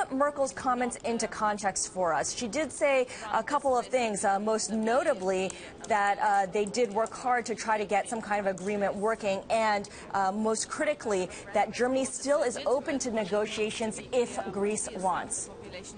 put Merkel's comments into context for us. She did say a couple of things, most notably that they did work hard to try to get some kind of agreement working, and most critically, that Germany still is open to negotiations if Greece wants.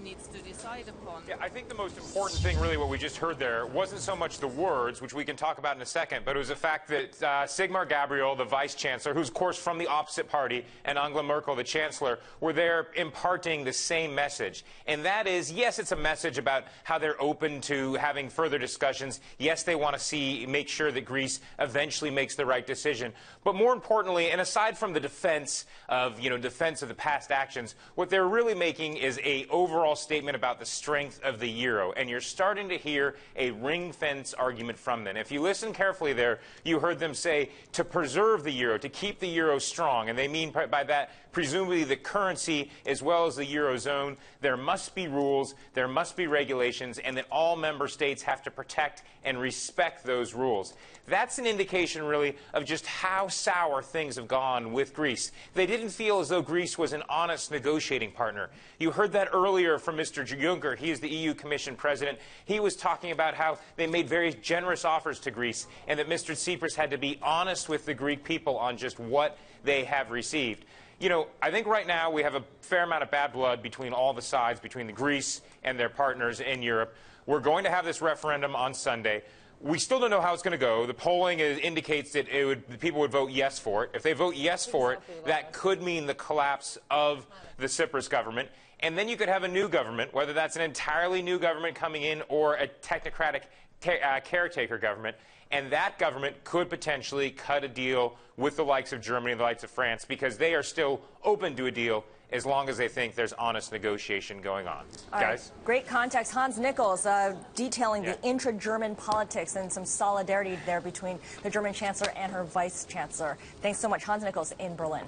Needs to decide upon. Yeah, I think the most important thing, really, what we just heard there wasn't so much the words, which we can talk about in a second, but it was the fact that Sigmar Gabriel, the vice chancellor, who's, of course, from the opposite party, and Angela Merkel, the chancellor, were there imparting the same message. And that is, yes, it's a message about how they're open to having further discussions. Yes, they want to make sure that Greece eventually makes the right decision. But more importantly, and aside from the defense of the past actions, what they're really making is a overall statement about the strength of the euro, and you're starting to hear a ring-fence argument from them. If you listen carefully there, you heard them say to preserve the euro, to keep the euro strong, and they mean by that presumably the currency as well as the eurozone. There must be rules, there must be regulations, and that all member states have to protect and respect those rules. That's an indication, really, of just how sour things have gone with Greece. They didn't feel as though Greece was an honest negotiating partner. You heard that earlier from Mr. Juncker. He is the EU Commission president. He was talking about how they made very generous offers to Greece, and that Mr. Tsipras had to be honest with the Greek people on just what they have received. I think right now we have a fair amount of bad blood between all the sides, between the Greece and their partners in Europe. We're going to have this referendum on Sunday. We still don't know how it's going to go. The polling indicates that the people would vote yes for it. If they vote yes for it, that could mean the collapse of the Tsipras government. And then you could have a new government, whether that's an entirely new government coming in or a technocratic caretaker government. And that government could potentially cut a deal with the likes of Germany and the likes of France, because they are still open to a deal as long as they think there's honest negotiation going on. All Guys? Right. Great context. Hans Nichols detailing the intra-German politics and some solidarity there between the German chancellor and her vice chancellor. Thanks so much, Hans Nichols in Berlin.